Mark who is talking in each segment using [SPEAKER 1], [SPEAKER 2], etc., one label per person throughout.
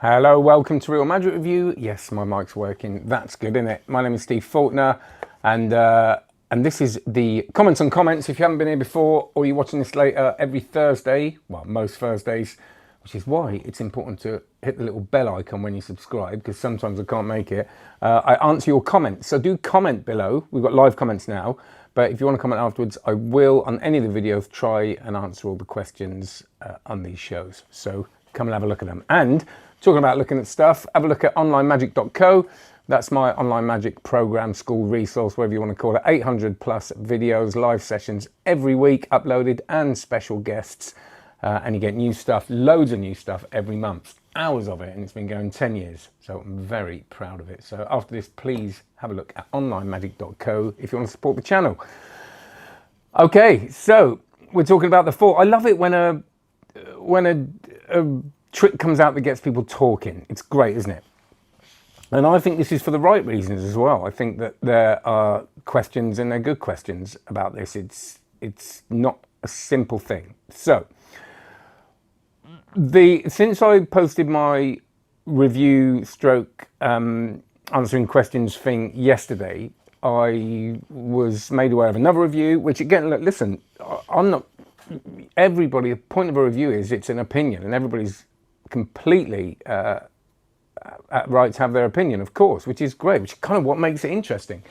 [SPEAKER 1] Hello, welcome to Real Magic Review. Yes, my mic's working. That's good, isn't it? My name is Steve Faulkner, and this is the Comments on Comments. If you haven't been here before, or you're watching this later, every Thursday, well, most Thursdays, which is why it's important to hit the little bell icon when you subscribe, because sometimes I can't make it. I answer your comments, so do comment below. We've got live comments now, but if you want to comment afterwards, I will, on any of the videos, try and answer all the questions on these shows. So come and have a look at them. And talking about looking at stuff, have a look at onlinemagic.co. That's my online magic program, school resource, whatever you want to call it. 800 plus videos, live sessions every week uploaded, and special guests. And you get new stuff, loads of new stuff every month, hours of it, and it's been going 10 years. So I'm very proud of it. So after this, please have a look at onlinemagic.co if you want to support the channel. Okay, so we're talking about the fall. I love it when a trick comes out that gets people talking. It's great, isn't it? And I think this is for the right reasons as well. I think that there are questions, and they're good questions about this. It's not a simple thing. So since I posted my review stroke answering questions thing yesterday, I was made aware of another review, which again, listen, I'm not, everybody, the point of a review is it's an opinion, and everybody's completely right to have their opinion, of course, which is great, which is kind of what makes it interesting.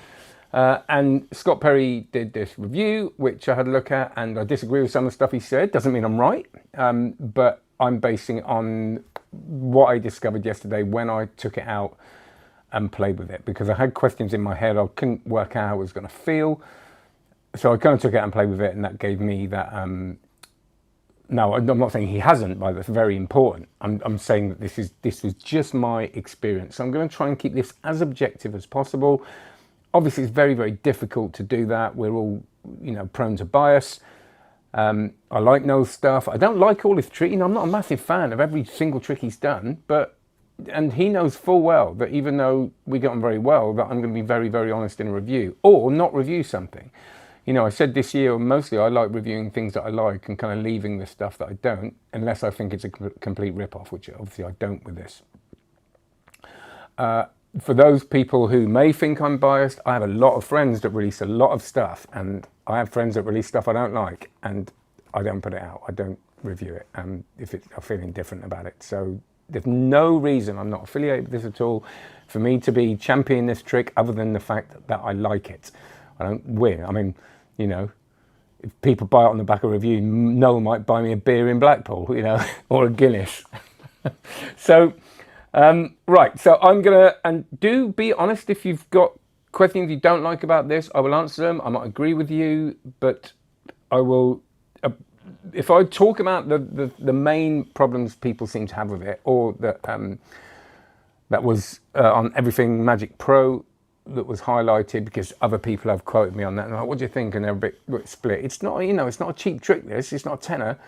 [SPEAKER 1] And Scott Perry did this review, which I had a look at, and I disagree with some of the stuff he said. Doesn't mean I'm right, but I'm basing it on what I discovered yesterday when I took it out and played with it, because I had questions in my head. I couldn't work out how it was going to feel. So I kind of took it out and played with it, and that gave me that. No, I'm not saying he hasn't, but that's very important. I'm saying that this was just my experience. So I'm going to try and keep this as objective as possible. Obviously, it's very, very difficult to do that. We're all, prone to bias. I like Noel's stuff. I don't like all his tricks. I'm not a massive fan of every single trick he's done, and he knows full well that even though we get on very well, that I'm going to be very, very honest in a review, or not review something. I said this year, mostly I like reviewing things that I like and kind of leaving the stuff that I don't, unless I think it's a complete rip-off, which obviously I don't with this. For those people who may think I'm biased, I have a lot of friends that release a lot of stuff, and I have friends that release stuff I don't like, and I don't put it out. I don't review it if I'm feeling different about it. So there's no reason, I'm not affiliated with this at all, for me to be championing this trick other than the fact that I like it. I don't win. I mean, if people buy it on the back of a review, Noel might buy me a beer in Blackpool, or a Guinness. So, right. So I'm and do be honest if you've got questions you don't like about this. I will answer them. I might agree with you, but I will. If I talk about the main problems people seem to have with it, or that was on Everything Magic Pro, that was highlighted because other people have quoted me on that, and I'm like, what do you think? And they're a bit split. It's not, it's not a cheap trick, this. It's not a tenner.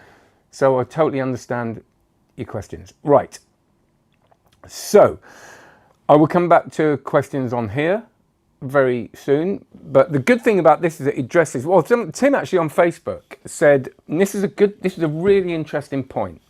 [SPEAKER 1] So I totally understand your questions. Right. So I will come back to questions on here very soon. But the good thing about this is that it addresses, well, Tim actually on Facebook said, and this is a really interesting point.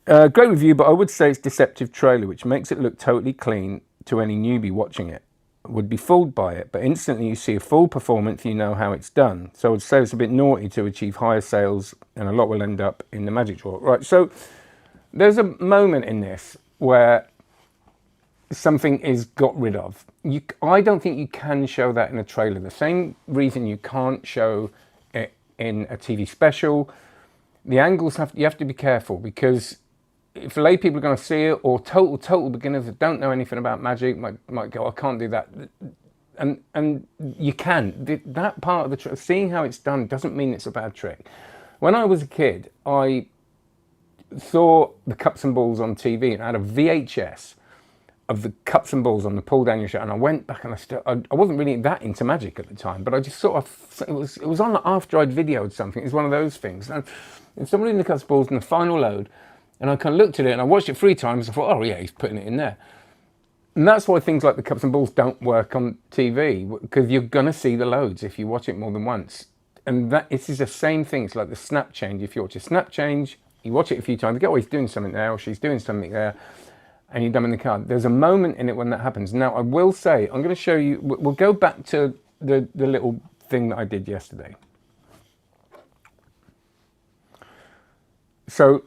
[SPEAKER 1] Great review, but I would say it's deceptive trailer, which makes it look totally clean to any newbie watching it. Would be fooled by it, but instantly you see a full performance, you know how it's done. So I would say it's a bit naughty to achieve higher sales, and a lot will end up in the magic drawer. Right, so there's a moment in this where something is got rid of. I don't think you can show that in a trailer. The same reason you can't show it in a TV special. The angles you have to be careful, because if lay people are going to see it, or total beginners that don't know anything about magic might go, I can't do that. And you can. That part of the trick, seeing how it's done, doesn't mean it's a bad trick. When I was a kid, I saw the cups and balls on TV, and I had a VHS of the cups and balls on the Paul Daniel show, and I went back, and I wasn't really that into magic at the time, but I just sort of, it was on after I'd videoed something. It was one of those things. And somebody in the cups and balls in the final load, and I kind of looked at it, and I watched it 3 times. I thought, oh yeah, he's putting it in there. And that's why things like the cups and balls don't work on TV, because you're going to see the loads if you watch it more than once. And this is the same thing. It's like the snap change. If you watch a snap change You watch it a few times, you go, oh, he's doing something there, or she's doing something there, and you dump in the card. There's a moment in it when that happens. Now, I will say, I'm going to show you, we'll go back to the little thing that I did yesterday. So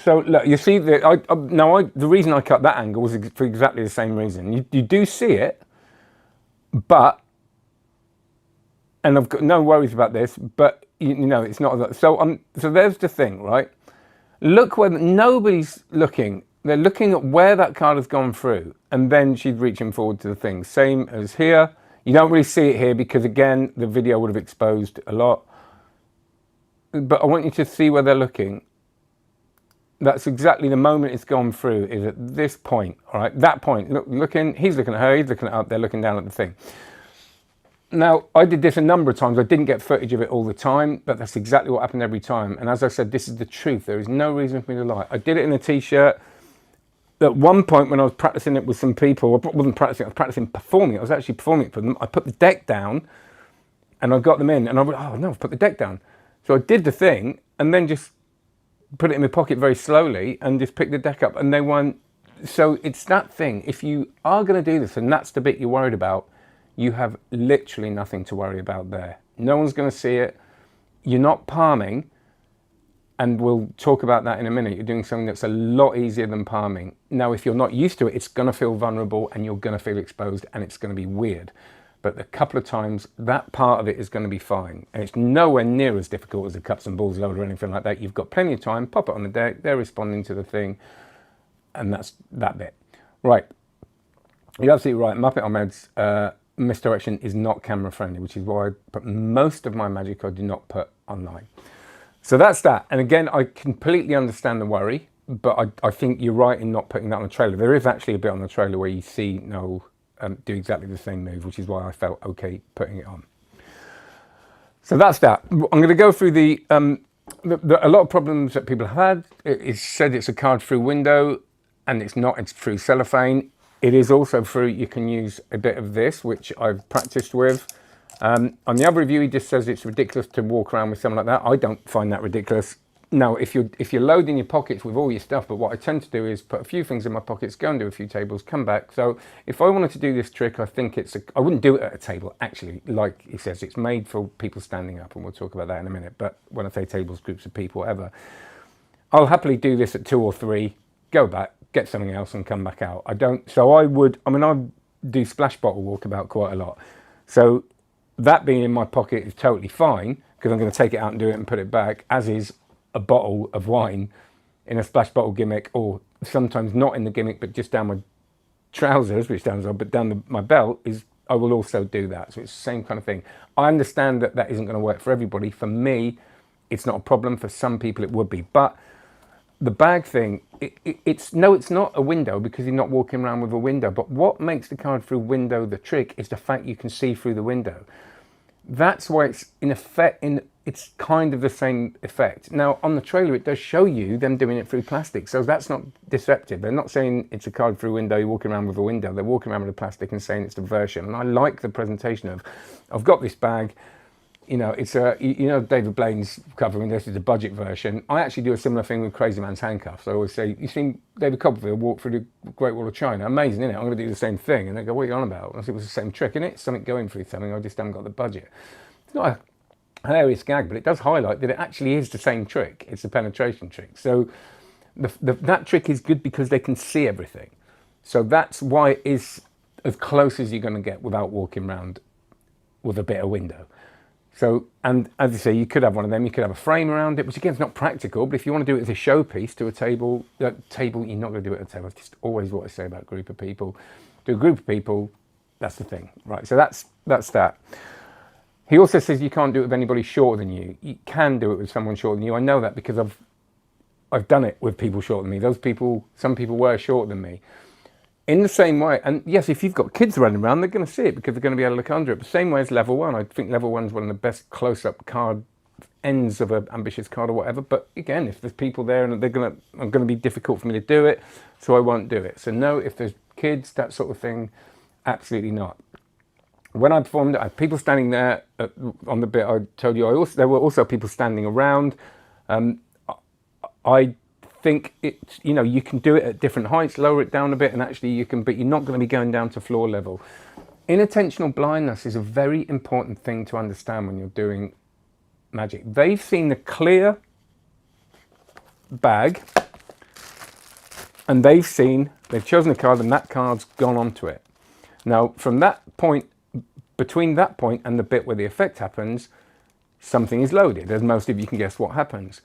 [SPEAKER 1] look, you see, the reason I cut that angle was for exactly the same reason. You do see it, but, and I've got no worries about this, but you know, it's not. So there's the thing, right? Look where nobody's looking. They're looking at where that card has gone through, and then she's reaching forward to the thing. Same as here. You don't really see it here because, again, the video would have exposed a lot. But I want you to see where they're looking. That's exactly the moment it's gone through, is at this point, all right? That point, looking, he's looking at her, he's looking up, they're looking down at the thing. Now, I did this a number of times. I didn't get footage of it all the time, but that's exactly what happened every time. And as I said, this is the truth. There is no reason for me to lie. I did it in a t-shirt. At one point when I was practicing it with some people, I wasn't practicing, I was practicing performing it. I was actually performing it for them. I put the deck down and I got them in and I went, oh no, I've put the deck down. So I did the thing and then just put it in my pocket very slowly and just picked the deck up and they won. So it's that thing. If you are going to do this and that's the bit you're worried about, you have literally nothing to worry about there. No one's going to see it. You're not palming. And we'll talk about that in a minute. You're doing something that's a lot easier than palming. Now, if you're not used to it, it's going to feel vulnerable and you're going to feel exposed and it's going to be weird. But a couple of times, that part of it is going to be fine. And it's nowhere near as difficult as a cups and balls load or anything like that. You've got plenty of time, pop it on the deck, they're responding to the thing, and that's that bit. Right, you're absolutely right, Muppet on Meds, misdirection is not camera friendly, which is why I put most of my magic I do not put online. So that's that. And again, I completely understand the worry, but I think you're right in not putting that on the trailer. There is actually a bit on the trailer where you see Noel do exactly the same move, which is why I felt okay putting it on. So that's that. I'm going to go through a lot of problems that people have had. It's said it's a card through window, and it's not, it's through cellophane. It is also through, you can use a bit of this, which I've practiced with. On the other review, he just says it's ridiculous to walk around with something like that. I don't find that ridiculous. Now, if you're loading your pockets with all your stuff, but what I tend to do is put a few things in my pockets, go and do a few tables, come back. So if I wanted to do this trick, I think I wouldn't do it at a table, actually. Like he says, it's made for people standing up, and we'll talk about that in a minute. But when I say tables, groups of people, whatever, I'll happily do this at 2 or 3, go back, get something else and come back out. I do splash bottle walkabout quite a lot. So that being in my pocket is totally fine because I'm going to take it out and do it and put it back, as is a bottle of wine in a splash bottle gimmick, or sometimes not in the gimmick but just down my trousers, which sounds odd, but down my belt, I will also do that. So it's the same kind of thing. I understand that isn't going to work for everybody. For me, it's not a problem. For some people it would be. But the bag thing, it's not a window because you're not walking around with a window. But what makes the card through window the trick is the fact you can see through the window. That's why it's in effect, it's kind of the same effect. Now on the trailer, it does show you them doing it through plastic. So that's not deceptive. They're not saying it's a card through window, you're walking around with a window. They're walking around with a plastic and saying it's the version. And I like the presentation of, I've got this bag, you know, it's David Blaine's covering this is a budget version. I actually do a similar thing with Crazy Man's Handcuffs. I always say, you seen David Copperfield walk through the Great Wall of China? Amazing, isn't it? I'm going to do the same thing. And they go, what are you on about? And I said, it was the same trick, isn't it? Something going through something, I just haven't got the budget. It's not a hilarious gag, but it does highlight that it actually is the same trick. It's a penetration trick. So that trick is good because they can see everything. So that's why it is as close as you're going to get without walking around with a bit of window. So, and as you say, you could have one of them, you could have a frame around it, which again is not practical, but if you want to do it as a showpiece to a table, you're not going to do it at a table. It's just always what I say about a group of people. To a group of people, that's the thing, right? So that's that. He also says you can't do it with anybody shorter than you. You can do it with someone shorter than you. I know that because I've done it with people shorter than me. Some people were shorter than me. In the same way, and yes, if you've got kids running around, they're going to see it because they're going to be able to look under it. The same way as level 1. I think level 1 is one of the best close-up card ends of an ambitious card or whatever. But again, if there's people there and I'm going to be difficult for me to do it, so I won't do it. So no, if there's kids, that sort of thing, absolutely not. When I performed it, I had people standing there on the bit I told you. There were also people standing around. I think it's, you know, you can do it at different heights, lower it down a bit, and actually you can, but you're not going to be going down to floor level. Inattentional blindness is a very important thing to understand when you're doing magic. They've seen the clear bag, and they've chosen a card, and that card's gone onto it. Now, from that point, between that point and the bit where the effect happens, something is loaded, as most of you can guess what happens.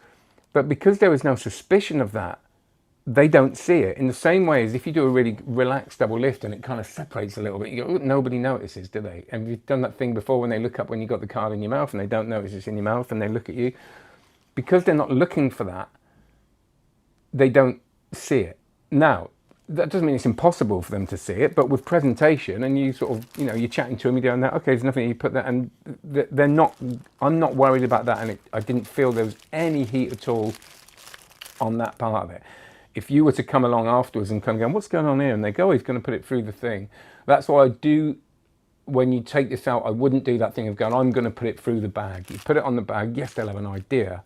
[SPEAKER 1] But because there is no suspicion of that, they don't see it. In the same way as if you do a really relaxed double lift and it kind of separates a little bit, you go, nobody notices, do they? And you've done that thing before when they look up when you've got the card in your mouth and they don't notice it's in your mouth and they look at you. Because they're not looking for that, they don't see it. Now, that doesn't mean it's impossible for them to see it, but with presentation and you sort of, you know, you're chatting to them, you're doing that, okay, there's nothing, you put that, and they're not, I'm not worried about that, and I didn't feel there was any heat at all on that part of it. If you were to come along afterwards and come going, what's going on here? And they go, oh, he's going to put it through the thing. That's why I do, when you take this out, I wouldn't do that thing of going, I'm going to put it through the bag. You put it on the bag, yes, they'll have an idea,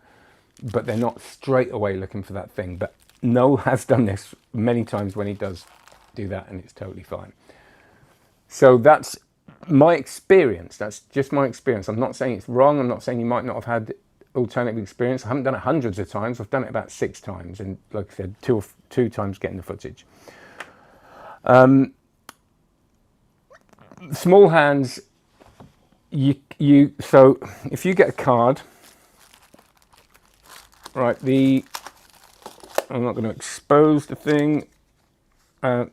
[SPEAKER 1] but they're not straight away looking for that thing. But Noel has done this many times when he does do that, and it's totally fine. So that's my experience. That's just my experience. I'm not saying it's wrong. I'm not saying you might not have had alternative experience. I haven't done it hundreds of times. I've done it about 6 times, and like I said, two times getting the footage. Small hands. So if you get a card, right? I'm not going to expose the thing.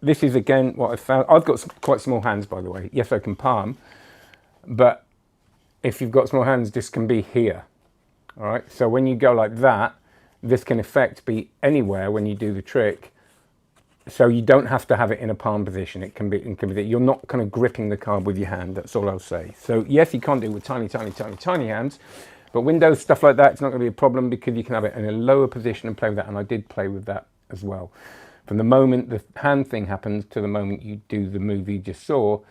[SPEAKER 1] This is again what I found. I've got quite small hands, by the way. Yes, I can palm, but if you've got small hands, this can be here. All right. So when you go like that, this can in effect be anywhere when you do the trick. So you don't have to have it in a palm position. It can be that you're not kind of gripping the card with your hand. That's all I'll say. So yes, you can't do it with tiny, tiny, tiny, tiny hands. But Windows, stuff like that, it's not going to be a problem because you can have it in a lower position and play with that. And I did play with that as well. From the moment the hand thing happens to the moment you do the move you just saw,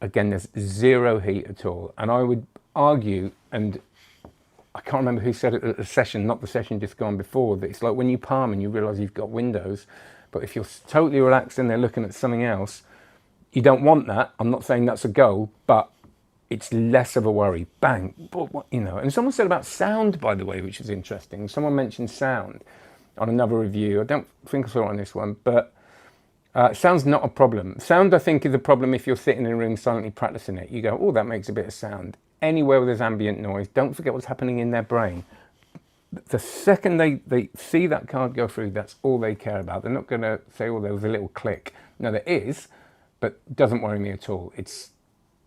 [SPEAKER 1] again, there's zero heat at all. And I would argue, and I can't remember who said it at the session, not the session just gone before, that it's like when you palm and you realize you've got Windows, but if you're totally relaxed and they're looking at something else, you don't want that. I'm not saying that's a goal, but it's less of a worry. Bang, you know. And someone said about sound, by the way, which is interesting. Someone mentioned sound on another review. I don't think I saw it on this one, but sound's not a problem. Sound, I think, is a problem if you're sitting in a room silently practicing it. You go, oh, that makes a bit of sound. Anywhere where there's ambient noise, don't forget what's happening in their brain. The second they see that card go through, that's all they care about. They're not going to say, oh, there was a little click. No, there is, but it doesn't worry me at all. It's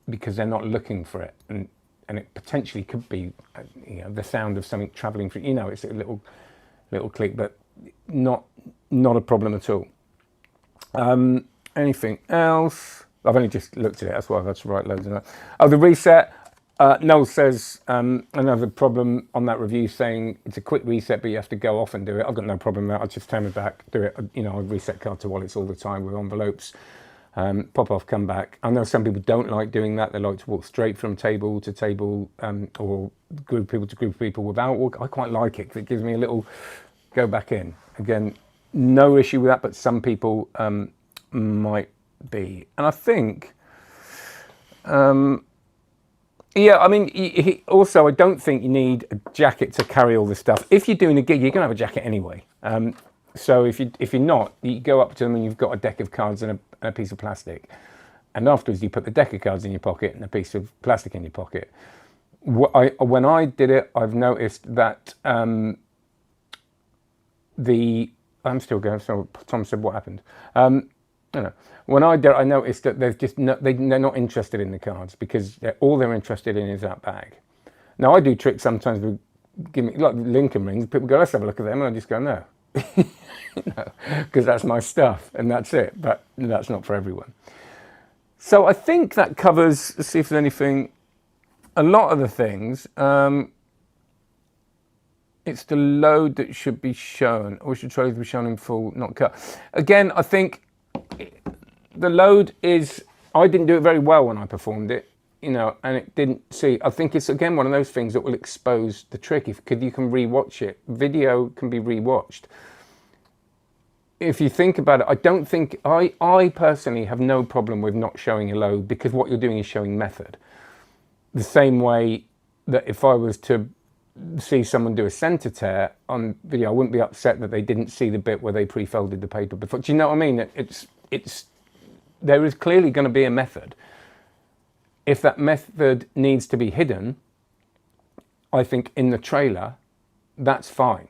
[SPEAKER 1] because they're not looking for it, and it potentially could be, you know, the sound of something traveling through. You know, it's a little click, but not a problem at all. Anything else? I've only just looked at it. That's why I've had to write loads of that. Oh, the reset. Noel says another problem on that review, saying it's a quick reset, but you have to go off and do it. I've got no problem with that. I just turn it back, do it. You know, I reset card to wallets all the time with envelopes. Pop off, come back. I know some people don't like doing that. They like to walk straight from table to table, or group people to group people without walk. I quite like it because it gives me a little go back in. Again, no issue with that, but some people might be. And I think, yeah, I mean, also, I don't think you need a jacket to carry all this stuff. If you're doing a gig, you're going to have a jacket anyway. So if you're not, you go up to them and you've got a deck of cards and a piece of plastic. And afterwards, you put the deck of cards in your pocket and a piece of plastic in your pocket. When I did it, I've noticed that I'm still going, so Tom said, what happened? When I did it, I noticed that they're not interested in the cards because all they're interested in is that bag. Now, I do tricks sometimes with, like Lincoln rings, people go, let's have a look at them, and I just go, no. Because that's my stuff and that's it, but that's not for everyone. So I think that covers, let's see if there's anything, a lot of the things. It's the load that should be shown, or should try to be shown in full, not cut. Again, I think the load is, I didn't do it very well when I performed it. you know, and it didn't see. I think it's again one of those things that will expose the trick. If you can rewatch it, video can be rewatched. If you think about it, I don't think I personally have no problem with not showing a load, because what you're doing is showing method. The same way that if I was to see someone do a center tear on video, I wouldn't be upset that they didn't see the bit where they pre-folded the paper before. Do you know what I mean? There is clearly going to be a method. If that method needs to be hidden, I think in the trailer, that's fine.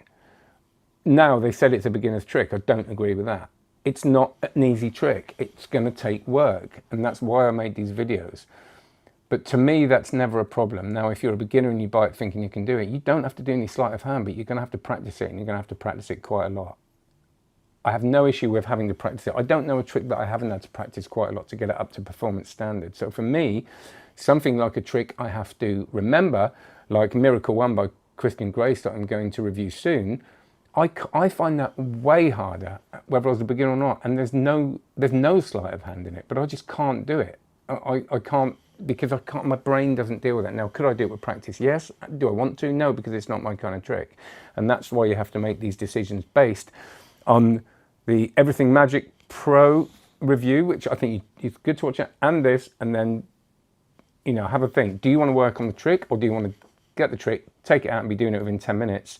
[SPEAKER 1] Now, they said it's a beginner's trick. I don't agree with that. It's not an easy trick. It's going to take work, and that's why I made these videos. But to me, that's never a problem. Now, if you're a beginner and you buy it thinking you can do it, you don't have to do any sleight of hand, but you're going to have to practice it, and you're going to have to practice it quite a lot. I have no issue with having to practice it. I don't know a trick that I haven't had to practice quite a lot to get it up to performance standard. So for me, something like a trick I have to remember, like Miracle 1 by Christian Grace that I'm going to review soon, I find that way harder, whether I was a beginner or not. And there's no sleight of hand in it, but I just can't do it. I can't, because my brain doesn't deal with that. Now, could I do it with practice? Yes. Do I want to? No, because it's not my kind of trick. And that's why you have to make these decisions based on the Everything Magic Pro review, which I think it's good to watch it, and this, and then, you know, have a think. Do you want to work on the trick, or do you want to get the trick, take it out and be doing it within 10 minutes?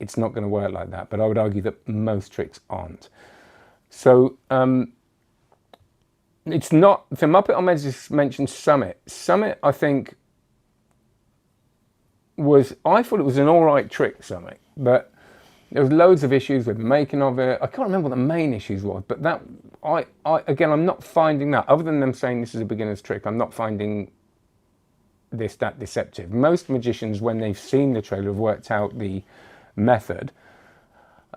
[SPEAKER 1] It's not going to work like that, but I would argue that most tricks aren't. So it's not, the Muppet on Meds just mentioned Summit. Summit, I think, I thought it was an all right trick, Summit, but there was loads of issues with the making of it. I can't remember what the main issues was, but that, again, I'm not finding that, other than them saying this is a beginner's trick, I'm not finding this that deceptive. Most magicians, when they've seen the trailer, have worked out the method.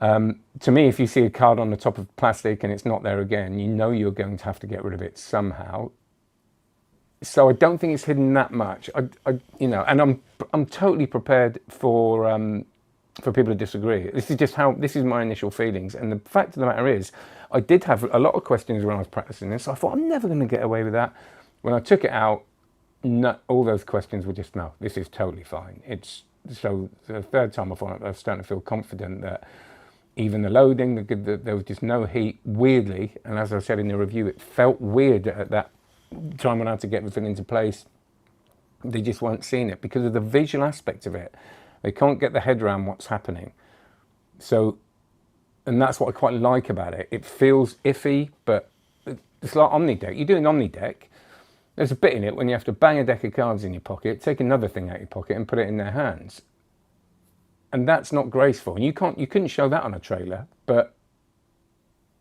[SPEAKER 1] To me, if you see a card on the top of plastic and it's not there again, you know you're going to have to get rid of it somehow. So I don't think it's hidden that much. You know, and I'm totally prepared for people to disagree. This is my initial feelings. And the fact of the matter is, I did have a lot of questions when I was practicing this. So I thought, I'm never going to get away with that. When I took it out, all those questions were just, no, this is totally fine. So the third time I was starting to feel confident that even the loading, there was just no heat, weirdly. And as I said in the review, it felt weird at that time when I had to get everything into place. They just weren't seeing it because of the visual aspect of it. They can't get the head around what's happening. So, and that's what I quite like about it. It feels iffy, but it's like Omnideck. You do an Omnideck, there's a bit in it when you have to bang a deck of cards in your pocket, take another thing out of your pocket and put it in their hands. And that's not graceful. And you couldn't show that on a trailer, but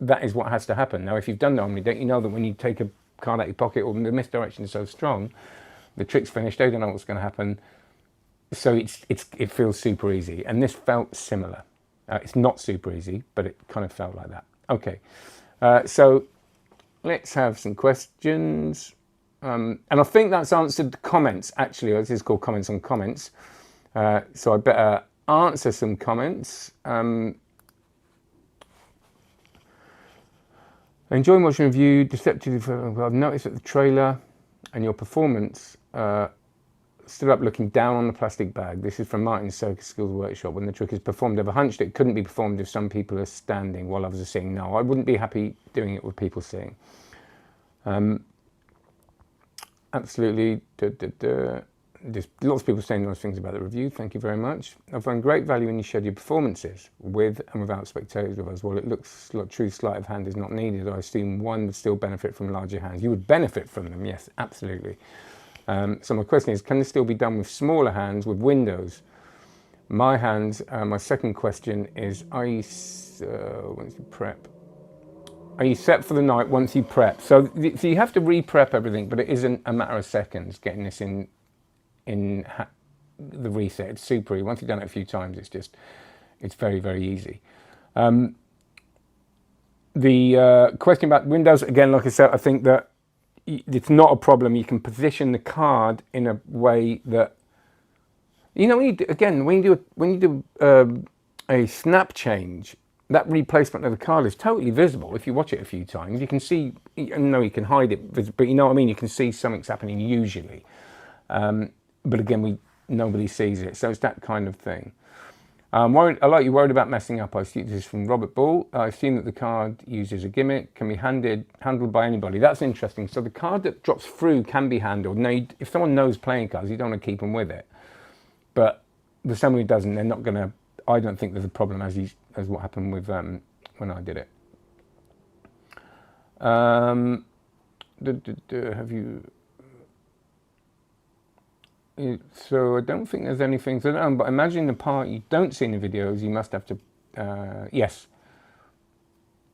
[SPEAKER 1] that is what has to happen. Now, if you've done the Omnideck, you know that when you take a card out of your pocket, or the misdirection is so strong, the trick's finished, they don't know what's going to happen. So it feels super easy. And this felt similar. It's not super easy, but it kind of felt like that. Okay, so let's have some questions. And I think that's answered the comments, actually. This is called comments on comments. So I better answer some comments. Enjoying watching review, deceptive. I've noticed that the trailer and your performance stood up looking down on the plastic bag. This is from Martin's Circus Skills Workshop. When the trick is performed over hunched, it couldn't be performed if some people are standing while others are sitting. No, I wouldn't be happy doing it with people sitting. Absolutely. Just lots of people saying nice things about the review. Thank you very much. I find great value when you shared your performances with and without spectators with us. While it looks like true sleight of hand is not needed, I assume one would still benefit from larger hands. You would benefit from them, yes, absolutely. So my question is, can this still be done with smaller hands with windows? My hands, my second question is, once you prep, are you set for the night once you prep? So you have to re-prep everything, but it isn't a matter of seconds getting this in the reset. It's super easy. Once you've done it a few times, it's very, very easy. The question about windows, again, like I said, I think that it's not a problem. You can position the card in a way that, you know, when you do a snap change, that replacement of the card is totally visible. If you watch it a few times, you can see, no, you can hide it, but you know what I mean? You can see something's happening usually. But again, nobody sees it. So it's that kind of thing. I like you worried about messing up. This is from Robert Ball. I've seen that the card uses a gimmick, can be handled by anybody. That's interesting. So the card that drops through can be handled. Now, if someone knows playing cards, you don't want to keep them with it. But for someone who doesn't, they're not going to, I don't think there's a problem as what happened with when I did it. Have you... So I don't think there's anything to know, but imagine the part you don't see in the videos, you must have to, yes.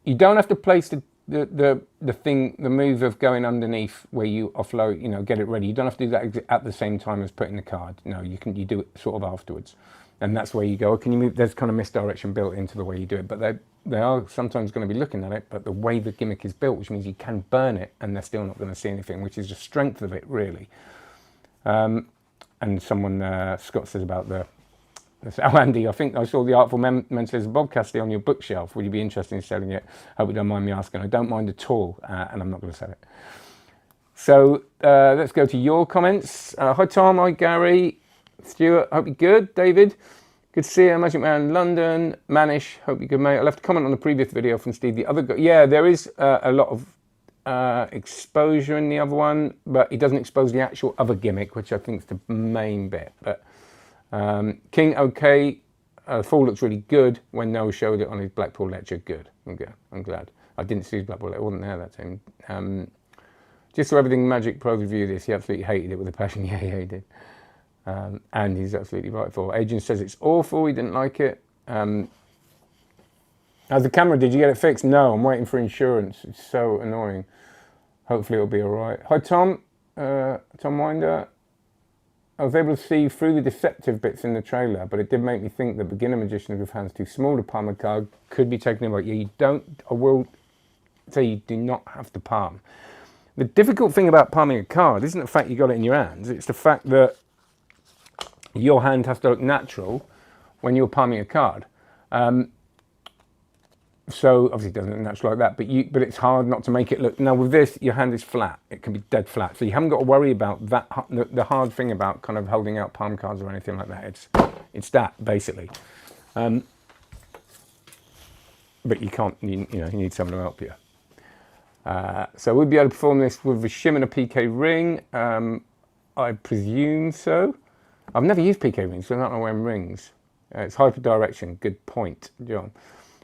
[SPEAKER 1] You don't have to place the thing, the move of going underneath where you offload, you know, get it ready. You don't have to do that at the same time as putting the card. No, you do it sort of afterwards. And that's where you go, can you move? There's kind of misdirection built into the way you do it, but they are sometimes going to be looking at it, but the way the gimmick is built, which means you can burn it and they're still not going to see anything, which is the strength of it, really. And someone, Scott says about oh, Andy, I think I saw the Artful Men says, Bob Cassidy on your bookshelf. Would you be interested in selling it? Hope you don't mind me asking. I don't mind at all, and I'm not going to sell it. So let's go to your comments. Hi, Tom. Hi, Gary. Stuart, hope you're good. David, good to see you. Magic Man in London. Manish, hope you're good, mate. I left a comment on the previous video from Steve. The other guy, yeah, there is a lot of exposure in the other one, but he doesn't expose the actual other gimmick, which I think is the main bit. But King, okay, the fall looks really good when Noel showed it on his Blackpool lecture. Good, okay, I'm glad. I didn't see his Blackpool lecture, I wasn't there that time. Just so everything Magic Pros review this, he absolutely hated it with a passion. Yeah, he did. And he's absolutely right for it. Adrian says it's awful, he didn't like it. How's the camera? Did you get it fixed? No, I'm waiting for insurance. It's so annoying. Hopefully it'll be all right. Hi, Tom. Tom Winder. I was able to see through the deceptive bits in the trailer, but it did make me think that beginner magicians with hands too small to palm a card could be taken away. Yeah, you don't. I will say you do not have to palm. The difficult thing about palming a card isn't the fact you got it in your hands. It's the fact that your hand has to look natural when you're palming a card. So obviously it doesn't look natural like that, but it's hard not to make it look. Now with this, your hand is flat. It can be dead flat, so you haven't got to worry about that. The hard thing about kind of holding out palm cards or anything like that, it's that basically. But you can't. You need someone to help you. So we'd be able to perform this with a shim and a PK ring. I presume so. I've never used PK rings, so I don't know when rings. It's hyper direction. Good point, John.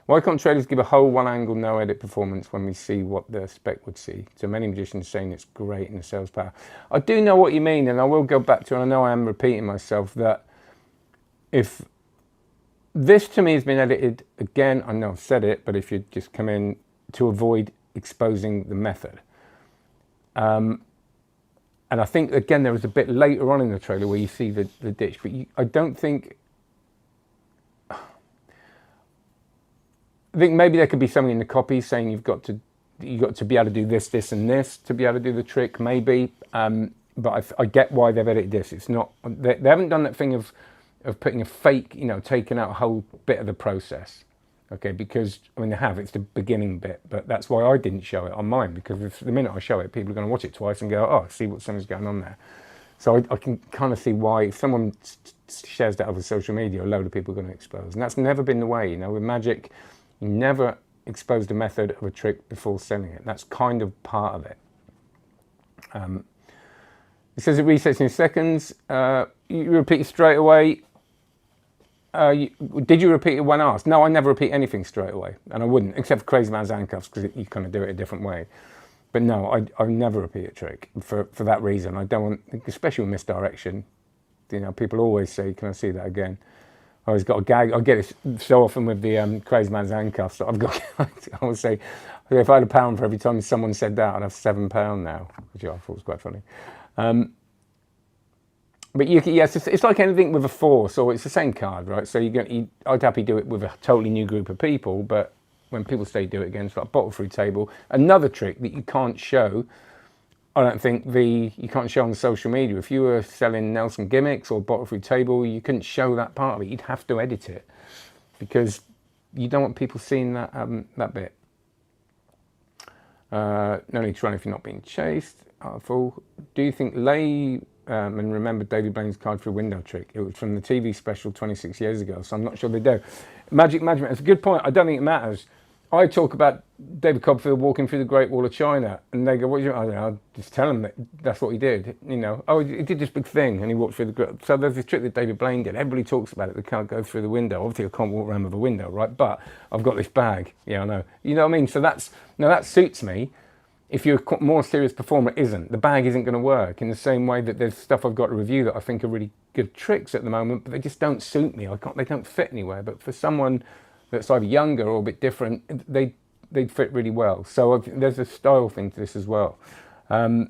[SPEAKER 1] Why can't traders give a whole one-angle, no-edit performance when we see what the spec would see? So many magicians saying it's great in the sales power. I do know what you mean, and I will go back to, and I know I am repeating myself, that if this to me has been edited, again, I know I've said it, but if you just come in to avoid exposing the method. And I think, again, there was a bit later on in the trailer where you see the ditch, but I don't think... I think maybe there could be something in the copy saying you've got to be able to do this, this, and this to be able to do the trick. Maybe, but I get why they've edited this. It's not they haven't done that thing of putting a fake, taking out a whole bit of the process. Okay, because I mean they have. It's the beginning bit, but that's why I didn't show it on mine, because if the minute I show it, people are going to watch it twice and go, oh, see what something's going on there. So I can kind of see why if someone shares that over social media, a load of people are going to expose, and that's never been the way. With magic. You never exposed a method of a trick before selling it. That's kind of part of it. It says it resets in seconds. You repeat it straight away. Did you repeat it when asked? No, I never repeat anything straight away. And I wouldn't, except for Crazy Man's handcuffs, because you kind of do it a different way. But no, I never repeat a trick for that reason. I don't want, especially with misdirection. People always say, can I see that again? I always got a gag. I get it so often with the Crazy Man's handcuffs that I've got. I would say, if I had £1 for every time someone said that, I'd have £7 now, which I thought was quite funny. But yes, it's like anything with a force, or it's the same card, right? So I'd happily do it with a totally new group of people, but when people say do it again, it's like bottle through table. Another trick that you can't show. I don't think you can't show on social media. If you were selling Nelson gimmicks or bottle through table, you couldn't show that part of it. You'd have to edit it, because you don't want people seeing that that bit. No need to run if you're not being chased. Artful. Do you think Layman remembered David Blaine's card for a window trick? It was from the TV special 26 years ago, so I'm not sure they do. Magic Management, it's a good point. I don't think it matters. I talk about David Copperfield walking through the Great Wall of China, and they go, "What do you?" I don't know. I'll just tell them that that's what he did. You know, oh, he did this big thing, and he walked through the Great. So there's this trick that David Blaine did. Everybody talks about it. They can't go through the window. Obviously, I can't walk around with a window, right? But I've got this bag. Yeah, I know. You know what I mean? So that suits me. If you're a more serious performer, it isn't. The bag isn't going to work in the same way that there's stuff I've got to review that I think are really good tricks at the moment, but they just don't suit me. They don't fit anywhere. But for someone that's either younger or a bit different, they'd fit really well. So there's a style thing to this as well. But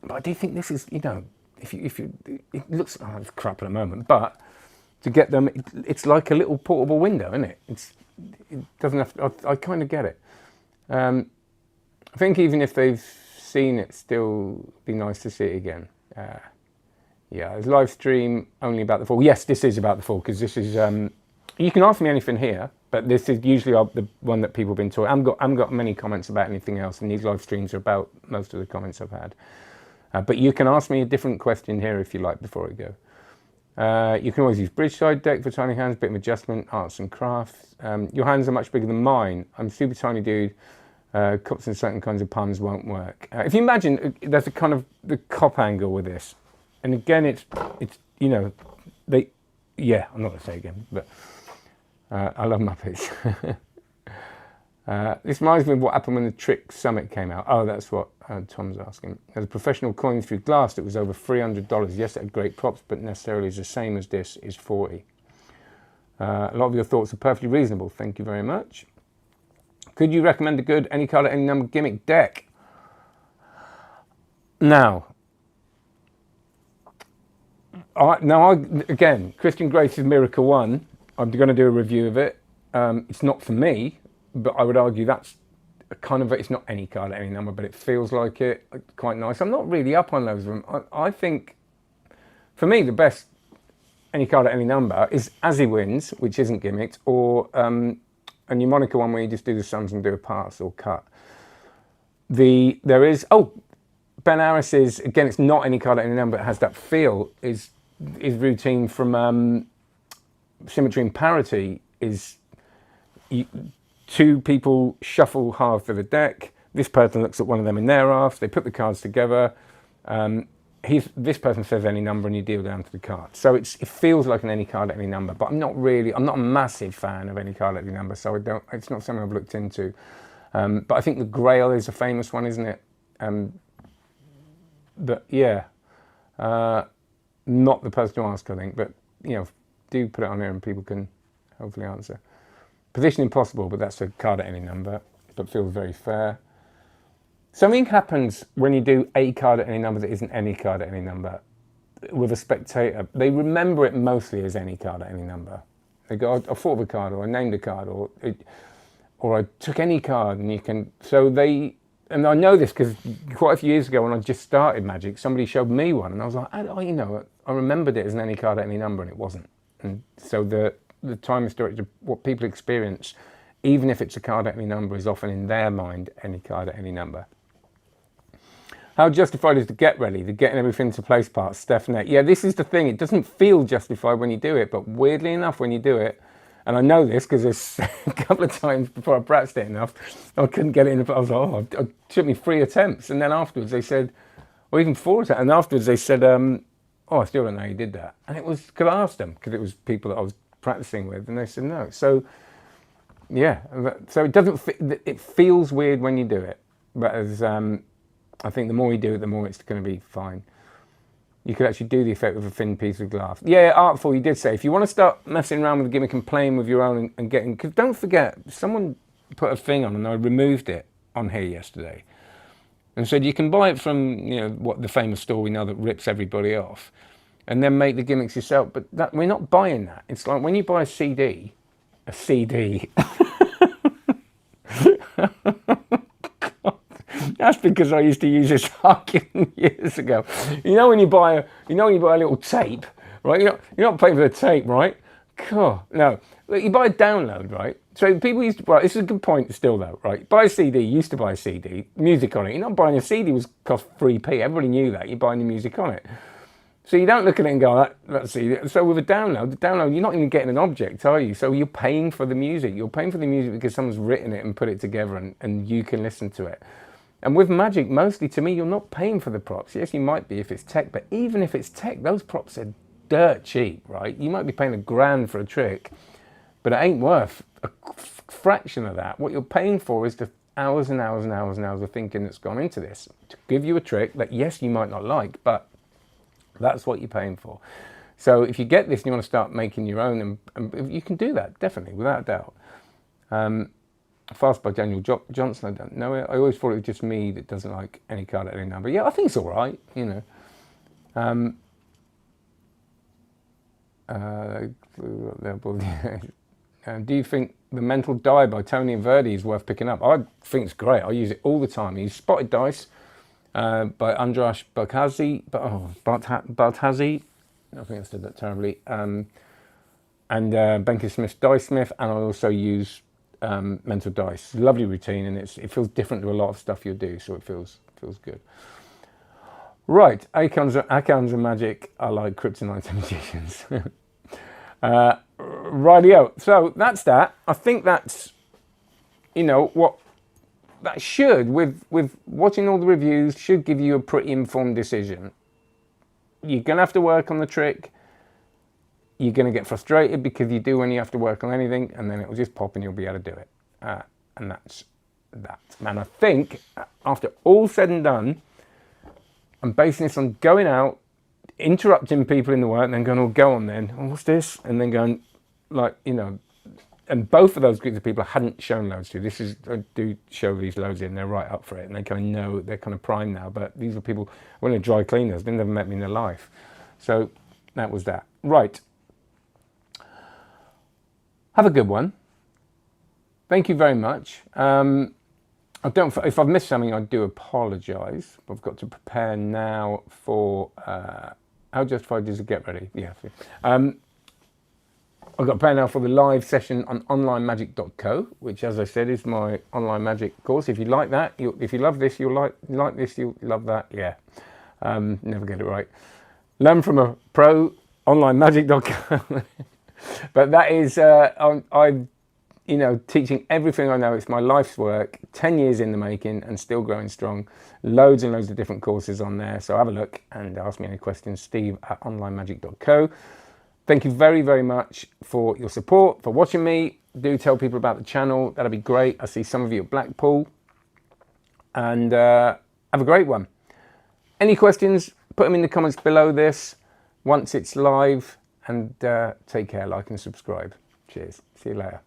[SPEAKER 1] I do think this is, you know, if you it looks, oh, it's crap at the moment, but to get them, it's like a little portable window, isn't it? It doesn't have to, I kind of get it. I think even if they've seen it, still be nice to see it again. Yeah, there's live stream only about the fall. Yes, this is about the fall, because this is, you can ask me anything here, but this is usually the one that people have been talking. I haven't got many comments about anything else, and these live streams are about most of the comments I've had. But you can ask me a different question here if you like before I go. You can always use Bridgeside deck for tiny hands, bit of adjustment, arts and crafts. Your hands are much bigger than mine. I'm a super tiny dude. Cops and certain kinds of puns won't work. If you imagine, there's a kind of the cop angle with this, and again, it's you know, yeah, I'm not going to say it again, but I love Muppets. This reminds me of what happened when the Trick Summit came out. Oh, that's what Tom's asking. There's a professional coin through glass that was over $300. Yes, it had great props, but necessarily is the same as this is 40. A lot of your thoughts are perfectly reasonable. Thank you very much. Could you recommend a good any card at any number gimmick deck? Now, again, Christian Grace's Miracle One. I'm going to do a review of it. It's not for me, but I would argue that's a kind of, it's not any card at any number, but it feels like it. Quite nice. I'm not really up on those of them. I think, for me, the best any card at any number is As He Wins, which isn't gimmicked, or a mnemonic one where you just do the sums and do a pass or cut. There is Ben Harris's, again, it's not any card at any number, it has that feel, is routine from Symmetry and Parity, is two people shuffle halves of the deck, this person looks at one of them in their half, they put the cards together, this person says any number and you deal down to the card. So it feels like an any card at any number, but I'm not a massive fan of any card at any number, so it's not something I've looked into. But I think the Grail is a famous one, isn't it? But yeah, not the person to ask, I think, but you know, do put it on there and people can hopefully answer. Position Impossible, but that's a card at any number, but feels very fair. Something happens when you do a card at any number that isn't any card at any number. With a spectator, they remember it mostly as any card at any number. They go, I thought of a card, or I named a card, or I took any card, and you can. So they, and I know this because quite a few years ago when I just started Magic, somebody showed me one, and I was like, you know, I remembered it as an any card at any number, and it wasn't. And so the time is directed to what people experience, even if it's a card at any number, is often in their mind any card at any number. How justified is the get ready, the getting everything into place part, Stephanie? Yeah, this is the thing. It doesn't feel justified when you do it, but weirdly enough, when you do it, and I know this because there's a couple of times before I practiced it enough, I couldn't get it in. I was like, it took me 3 attempts, and then afterwards they said, or even 4 attempts, and afterwards they said, I still don't know how you did that. And it was because I asked them, because it was people that I was practicing with, and they said no. So yeah, so it doesn't. It feels weird when you do it, but as I think the more you do it, the more it's going to be fine. You could actually do the effect with a thin piece of glass. Yeah, Artful, you did say, if you want to start messing around with the gimmick and playing with your own and getting, because don't forget, someone put a thing on and I removed it on here yesterday and said you can buy it from, you know, what the famous store we know that rips everybody off and then make the gimmicks yourself. But that, we're not buying that. It's like when you buy a CD. That's because I used to use this argument years ago. You know when you buy a little tape, right? You're not paying for the tape, right? Cool. No, look, you buy a download, right? So people used to buy. This is a good point still, though, right? Buy a CD. You used to buy a CD, music on it. You're not buying a CD. Was cost 3p. Everybody knew that. You're buying the music on it. So you don't look at it and go, let's see. So with a download, the download, you're not even getting an object, are you? So you're paying for the music. You're paying for the music because someone's written it and put it together, and you can listen to it. And with Magic, mostly to me, you're not paying for the props. Yes, you might be if it's tech, but even if it's tech, those props are dirt cheap, right? You might be paying $1,000 for a trick, but it ain't worth a fraction of that. What you're paying for is the hours and hours and hours and hours of thinking that's gone into this to give you a trick that, yes, you might not like, but that's what you're paying for. So if you get this and you want to start making your own, and you can do that, definitely, without a doubt. Fast by Daniel Johnson, I don't know it. I always thought it was just me that doesn't like any card at any number. Yeah, I think it's all right, you know. Do you think The Mental Die by Tony and Verdi is worth picking up? I think it's great. I use it all the time. I use Spotted Dice by Andras Barthazi. Barthazi. I think I said that terribly. And Benker Smith's Dice Smith. And I also use Mental Dice. Lovely routine, and it feels different to a lot of stuff you do, so it feels good. Right, icons of magic are like kryptonite to magicians. Rightio. So that's that. I think that's, you know, what that should, with watching all the reviews, should give you a pretty informed decision. You're gonna have to work on the trick. You're going to get frustrated because you do when you have to work on anything, and then it will just pop and you'll be able to do it. And that's that. And I think after all said and done, I'm basing this on going out, interrupting people in the work, and then going, oh, go on then. Oh, what's this? And then going, like, you know, and both of those groups of people I hadn't shown loads to. I do show these loads in, they're right up for it, and they kind of know, they're kind of primed now, but these are people, when they're dry cleaners, they've never met me in their life. So that was that. Right. Have a good one. Thank you very much. If I've missed something, I do apologise. I've got to prepare now for how justified is it? Get ready. Yeah. I've got to prepare now for the live session on onlinemagic.co, which, as I said, is my online magic course. If you like that, if you love this, you'll like this, you'll love that. Yeah. Never get it right. Learn from a pro. Onlinemagic.co. But that is, I'm, you know, teaching everything I know. It's my life's work, 10 years in the making and still growing strong. Loads and loads of different courses on there. So have a look and ask me any questions, steve@onlinemagic.co. Thank you very, very much for your support, for watching me. Do tell people about the channel. That'll be great. I see some of you at Blackpool. And have a great one. Any questions, put them in the comments below this once it's live. And take care, like and subscribe. Cheers. See you later.